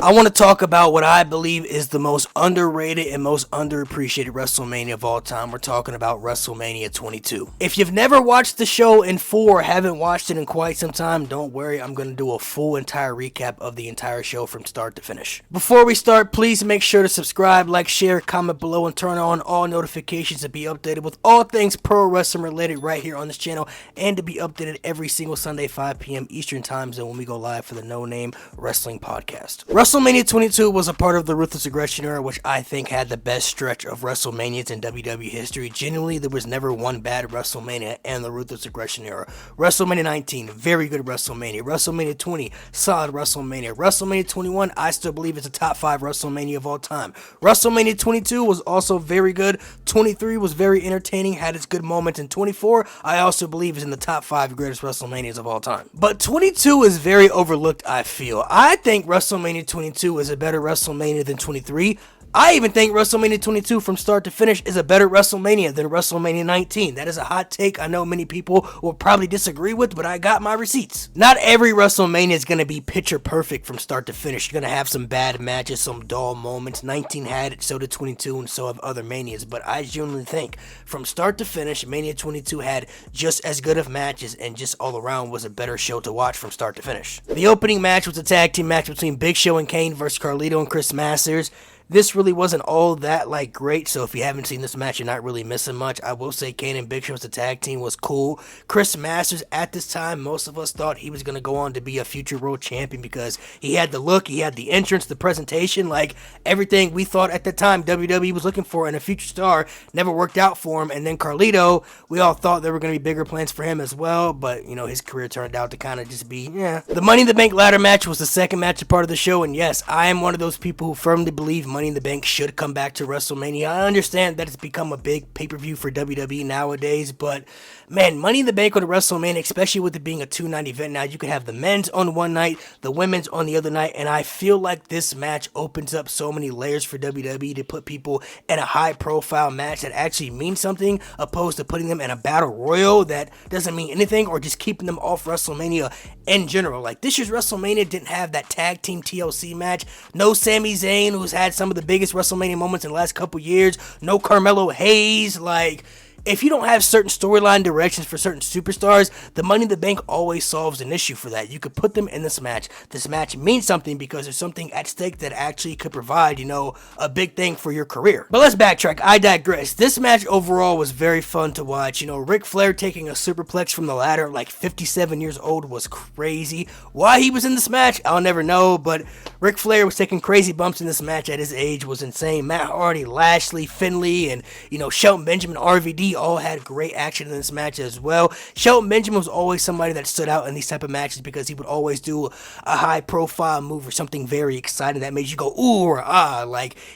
I want to talk about what I believe is the most underrated and most underappreciated WrestleMania of all time. We're talking about WrestleMania 22. If you've never watched the show in full or haven't watched it in quite some time, don't worry, I'm going to do a full entire recap of the entire show from start to finish. Before we start, please make sure to subscribe, like, share, comment below, and turn on all notifications to be updated with all things pro wrestling related right here on this channel, and to be updated every single Sunday 5 p.m. Eastern Time Zone when we go live for the No Name Wrestling Podcast. WrestleMania 22 was a part of the Ruthless Aggression era, which I think had the best stretch of WrestleManias in WWE history. Genuinely, there was never one bad WrestleMania in the Ruthless Aggression era. WrestleMania 19, very good WrestleMania. WrestleMania 20, solid WrestleMania. WrestleMania 21, I still believe it's a top 5 WrestleMania of all time. WrestleMania 22 was also very good. 23 was very entertaining, had its good moments. And 24, I also believe is in the top 5 greatest WrestleManias of all time. But 22 is very overlooked, I feel. I think WrestleMania 22 is a better WrestleMania than 23. I even think WrestleMania 22 from start to finish is a better WrestleMania than WrestleMania 19. That is a hot take I know many people will probably disagree with, but I got my receipts. Not every WrestleMania is going to be picture perfect from start to finish. You're going to have some bad matches, some dull moments. 19 had it, so did 22, and so have other Manias. But I genuinely think from start to finish, Mania 22 had just as good of matches and just all around was a better show to watch from start to finish. The opening match was a tag team match between Big Show and Kane versus Carlito and Chris Masters. This really wasn't all that great, so if you haven't seen this match, you're not really missing much. I will say Kane and Big Show as a tag team was cool. Chris Masters, at this time, most of us thought he was going to go on to be a future world champion because he had the look, he had the entrance, the presentation, everything we thought at the time WWE was looking for in a future star never worked out for him. And then Carlito, we all thought there were going to be bigger plans for him as well, but, his career turned out to kind of just be, The Money in the Bank ladder match was the second match a part of the show, and yes, I am one of those people who firmly believe Money in the Bank should come back to WrestleMania. I understand that it's become a big pay-per-view for WWE nowadays, but man, Money in the Bank on a WrestleMania, especially with it being a 2-night event now, you can have the men's on one night, the women's on the other night, and I feel like this match opens up so many layers for WWE to put people in a high-profile match that actually means something, opposed to putting them in a battle royal that doesn't mean anything, or just keeping them off WrestleMania in general. This year's WrestleMania didn't have that tag team TLC match, no Sami Zayn, who's had some of the biggest WrestleMania moments in the last couple years, no Carmelo Hayes. If you don't have certain storyline directions for certain superstars, the Money in the Bank always solves an issue for that. You could put them in this match. This match means something because there's something at stake that actually could provide, a big thing for your career. But let's backtrack. I digress. This match overall was very fun to watch. Ric Flair taking a superplex from the ladder 57 years old was crazy. Why he was in this match, I'll never know, but Ric Flair was taking crazy bumps in this match at his age was insane. Matt Hardy, Lashley, Finlay, and, Shelton Benjamin, RVD all had great action in this match as well. Shelton Benjamin was always somebody that stood out in these type of matches because he would always do a high profile move or something very exciting that made you go ooh or ah.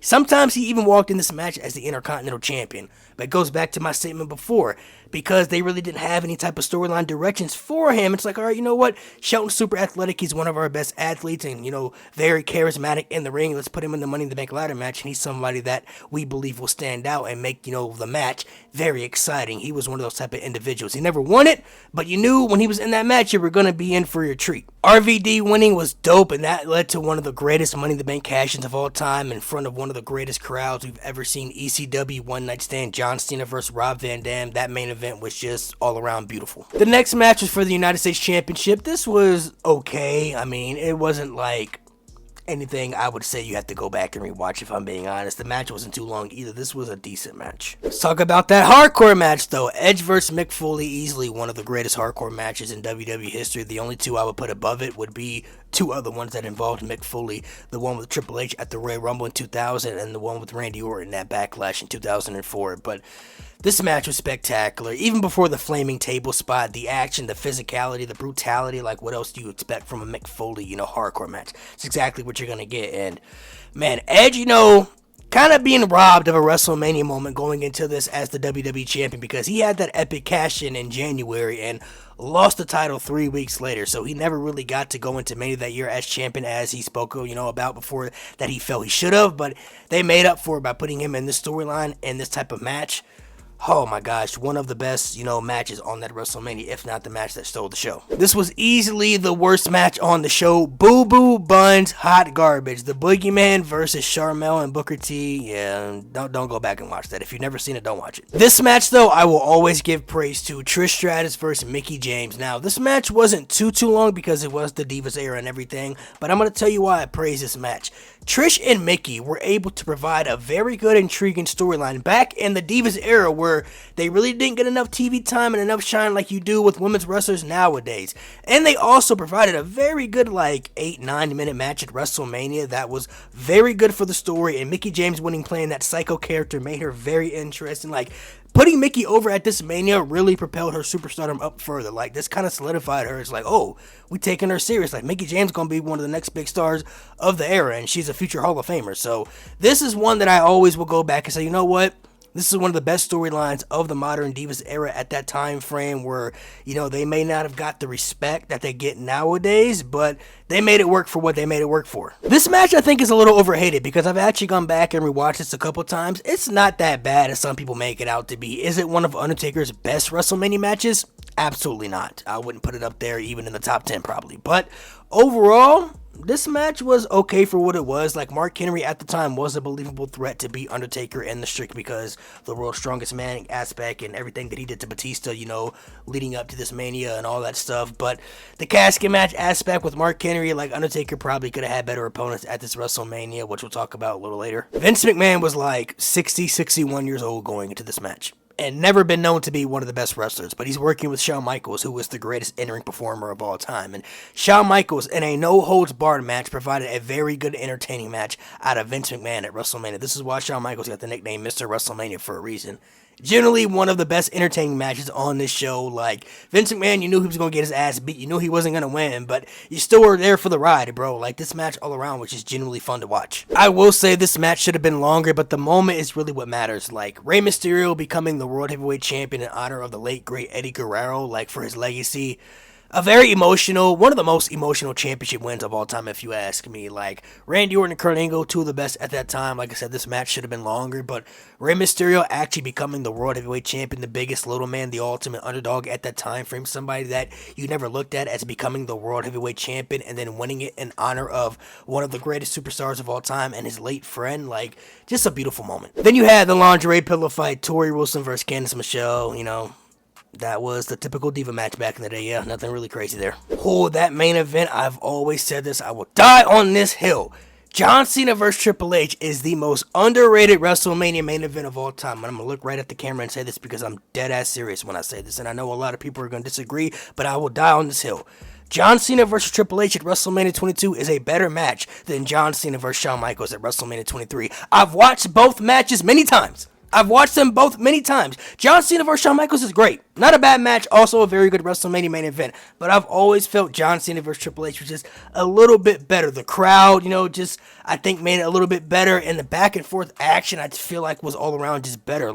Sometimes he even walked in this match as the Intercontinental Champion. But it goes back to my statement before, because they really didn't have any type of storyline directions for him. It's all right, you know what? Shelton's super athletic. He's one of our best athletes and, very charismatic in the ring. Let's put him in the Money in the Bank ladder match. And he's somebody that we believe will stand out and make, the match very exciting. He was one of those type of individuals. He never won it, but you knew when he was in that match, you were going to be in for your treat. RVD winning was dope, and that led to one of the greatest Money in the Bank cash-ins of all time in front of one of the greatest crowds we've ever seen. ECW One Night Stand, John Cena versus Rob Van Dam. That main event was just all around beautiful. The next match was for the United States Championship. This was okay. It wasn't anything I would say you have to go back and rewatch, if I'm being honest. The match wasn't too long either. This was a decent match. Let's talk about that hardcore match, though. Edge versus Mick Foley, easily one of the greatest hardcore matches in WWE history. The only two I would put above it would be two other ones that involved Mick Foley. The one with Triple H at the Royal Rumble in 2000 and the one with Randy Orton at Backlash in 2004. But this match was spectacular. Even before the flaming table spot, the action, the physicality, the brutality, what else do you expect from a Mick Foley, hardcore match? It's exactly what you're going to get. And, man, Edge, kind of being robbed of a WrestleMania moment going into this as the WWE Champion because he had that epic cash-in January and lost the title 3 weeks later. So he never really got to go into Mania that year as champion as he spoke, about before that he felt he should have. But they made up for it by putting him in this storyline and this type of match. Oh my gosh, one of the best, matches on that WrestleMania, if not the match that stole the show. This was easily the worst match on the show. Boo Boo Buns, hot garbage. The Boogeyman versus Sharmell and Booker T. Yeah, don't go back and watch that. If you've never seen it, don't watch it. This match, though, I will always give praise to Trish Stratus versus Mickie James. Now, this match wasn't too long because it was the Divas era and everything, but I'm going to tell you why I praise this match. Trish and Mickie were able to provide a very good, intriguing storyline back in the Divas era where they really didn't get enough TV time and enough shine like you do with women's wrestlers nowadays. And they also provided a very good, 8-9 minute match at WrestleMania that was very good for the story, and Mickie James winning playing that psycho character made her very interesting. Putting Mickie over at this Mania really propelled her superstardom up further. This kind of solidified her. It's oh, we taking her serious. Mickie James going to be one of the next big stars of the era, and she's a future Hall of Famer. So this is one that I always will go back and say, you know what? This is one of the best storylines of the modern Divas era at that time frame where, they may not have got the respect that they get nowadays, but they made it work for what they made it work for. This match, I think, is a little overhated because I've actually gone back and rewatched this a couple times. It's not that bad as some people make it out to be. Is it one of Undertaker's best WrestleMania matches? Absolutely not. I wouldn't put it up there even in the top 10 probably. But overall, this match was okay for what it was. Mark Henry at the time was a believable threat to beat Undertaker in the streak because the world's strongest man aspect and everything that he did to Batista, leading up to this Mania and all that stuff. But the casket match aspect with Mark Henry, Undertaker probably could have had better opponents at this WrestleMania, which we'll talk about a little later. Vince McMahon was 60, 61 years old going into this match, and never been known to be one of the best wrestlers, but he's working with Shawn Michaels, who was the greatest in-ring performer of all time. And Shawn Michaels, in a no-holds-barred match, provided a very good, entertaining match out of Vince McMahon at WrestleMania. This is why Shawn Michaels got the nickname Mr. WrestleMania for a reason. Generally, one of the best entertaining matches on this show. Vince McMahon, you knew he was going to get his ass beat. You knew he wasn't going to win, but you still were there for the ride, bro. This match all around was just genuinely fun to watch. I will say this match should have been longer, but the moment is really what matters. Rey Mysterio becoming the World Heavyweight Champion in honor of the late, great Eddie Guerrero, for his legacy. A very emotional, one of the most emotional championship wins of all time, if you ask me. Randy Orton and Kurt Angle, two of the best at that time. Like I said, this match should have been longer, but Rey Mysterio actually becoming the World Heavyweight Champion, the biggest little man, the ultimate underdog at that time frame, somebody that you never looked at as becoming the World Heavyweight Champion and then winning it in honor of one of the greatest superstars of all time and his late friend. Just a beautiful moment. Then you had the lingerie pillow fight, Tori Wilson versus Candice Michelle, That was the typical diva match back in the day. Yeah, nothing really crazy there. Oh, that main event, I've always said this. I will die on this hill. John Cena vs. Triple H is the most underrated WrestleMania main event of all time. And I'm going to look right at the camera and say this because I'm dead ass serious when I say this. And I know a lot of people are going to disagree, but I will die on this hill. John Cena vs. Triple H at WrestleMania 22 is a better match than John Cena vs. Shawn Michaels at WrestleMania 23. I've watched both matches many times. I've watched them both many times. John Cena vs. Shawn Michaels is great. Not a bad match, also a very good WrestleMania main event. But I've always felt John Cena vs. Triple H was just a little bit better. The crowd, I think made it a little bit better. And the back and forth action, I feel was all around just better.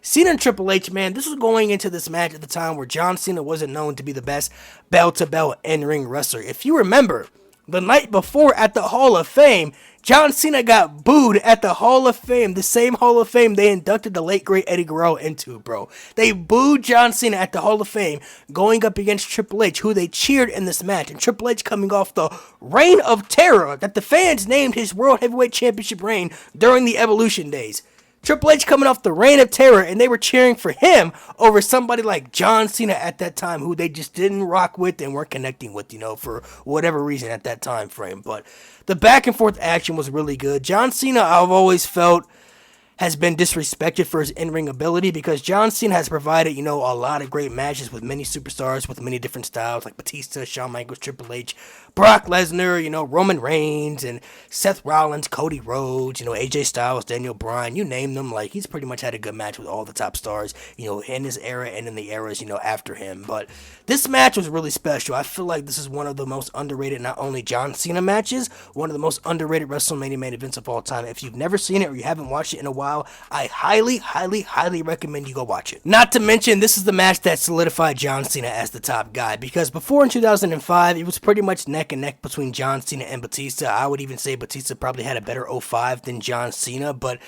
Cena and Triple H, man, this was going into this match at the time where John Cena wasn't known to be the best bell-to-bell in-ring wrestler. If you remember, the night before at the Hall of Fame, John Cena got booed at the Hall of Fame, the same Hall of Fame they inducted the late, great Eddie Guerrero into, bro. They booed John Cena at the Hall of Fame going up against Triple H, who they cheered in this match. And Triple H coming off the Reign of Terror that the fans named his World Heavyweight Championship reign during the Evolution days. Triple H coming off the Reign of Terror, and they were cheering for him over somebody like John Cena at that time, who they just didn't rock with and weren't connecting with, for whatever reason at that time frame. But the back and forth action was really good. John Cena, I've always felt, has been disrespected for his in-ring ability because John Cena has provided, a lot of great matches with many superstars with many different styles like Batista, Shawn Michaels, Triple H, Brock Lesnar, Roman Reigns, and Seth Rollins, Cody Rhodes, AJ Styles, Daniel Bryan, you name them. He's pretty much had a good match with all the top stars, in his era and in the eras, after him. But this match was really special. I feel like this is one of the most underrated, not only John Cena matches, one of the most underrated WrestleMania main events of all time. If you've never seen it or you haven't watched it in a while, I highly, highly, highly recommend you go watch it. Not to mention, this is the match that solidified John Cena as the top guy, because before in 2005, it was pretty much neck and neck between John Cena and Batista. I would even say Batista probably had a better 05 than John Cena, but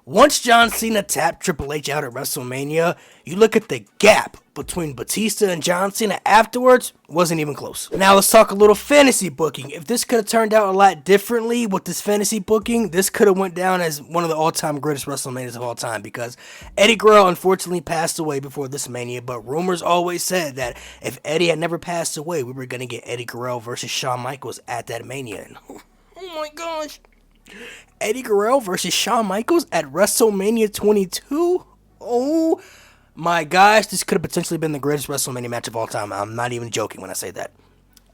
Once John Cena tapped Triple H out at WrestleMania, you look at the gap between Batista and John Cena afterwards, wasn't even close. Now let's talk a little fantasy booking. If this could have turned out a lot differently with this fantasy booking, this could have went down as one of the all-time greatest WrestleManias of all time, because Eddie Guerrero unfortunately passed away before this Mania, but rumors always said that if Eddie had never passed away, we were going to get Eddie Guerrero versus Shawn Michaels at that Mania. And, oh my gosh. Eddie Guerrero versus Shawn Michaels at WrestleMania 22? Oh my gosh, this could have potentially been the greatest WrestleMania match of all time. I'm not even joking when I say that.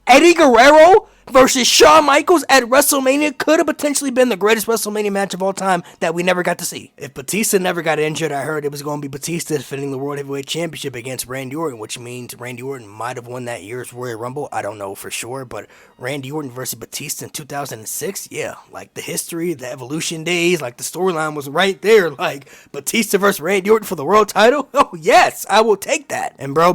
Eddie Guerrero versus Shawn Michaels at WrestleMania could have potentially been the greatest WrestleMania match of all time that we never got to see. If Batista never got injured, I heard it was going to be Batista defending the World Heavyweight Championship against Randy Orton, which means Randy Orton might have won that year's Royal Rumble. I don't know for sure, but Randy Orton versus Batista in 2006, yeah, like the history, the evolution days, like the storyline was right there, like Batista versus Randy Orton for the world title. Oh yes, I will take that. And bro,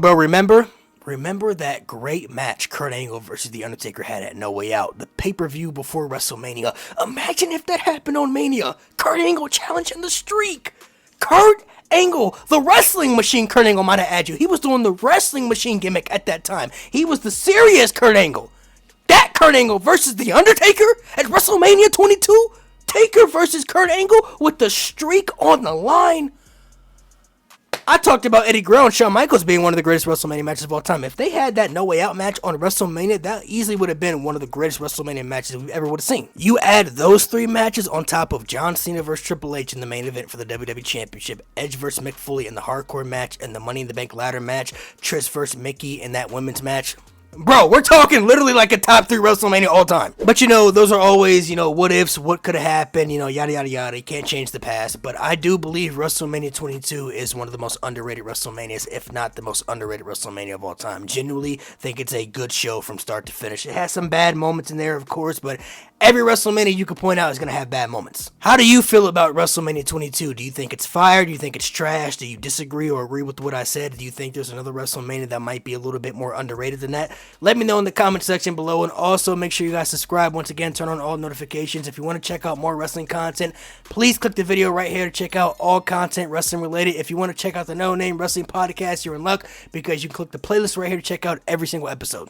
remember that great match Kurt Angle versus The Undertaker had at No Way Out, the pay-per-view before WrestleMania. Imagine if that happened on Mania. Kurt Angle challenging the streak. Kurt Angle, the wrestling machine Kurt Angle might have had you. He was doing the wrestling machine gimmick at that time. He was the serious Kurt Angle. That Kurt Angle versus The Undertaker at WrestleMania 22? Taker versus Kurt Angle with the streak on the line? I talked about Eddie Guerrero and Shawn Michaels being one of the greatest WrestleMania matches of all time. If they had that No Way Out match on WrestleMania, that easily would have been one of the greatest WrestleMania matches we ever would have seen. You add those three matches on top of John Cena versus Triple H in the main event for the WWE Championship, Edge versus Mick Foley in the hardcore match, and the Money in the Bank ladder match, Trish versus Mickey in that women's match. Bro, we're talking literally like a top 3 WrestleMania all time. But those are always, what ifs, what could have happened, yada yada yada. You can't change the past. But I do believe WrestleMania 22 is one of the most underrated WrestleManias, if not the most underrated WrestleMania of all time. Genuinely think it's a good show from start to finish. It has some bad moments in there, of course, but every WrestleMania you could point out is going to have bad moments. How do you feel about WrestleMania 22? Do you think it's fire? Do you think it's trash? Do you disagree or agree with what I said? Do you think there's another WrestleMania that might be a little bit more underrated than that? Let me know in the comment section below, and also make sure you guys subscribe. Once again, turn on all notifications. If you want to check out more wrestling content, please click the video right here to check out all content wrestling related. If you want to check out the No Name Wrestling Podcast, you're in luck because you can click the playlist right here to check out every single episode.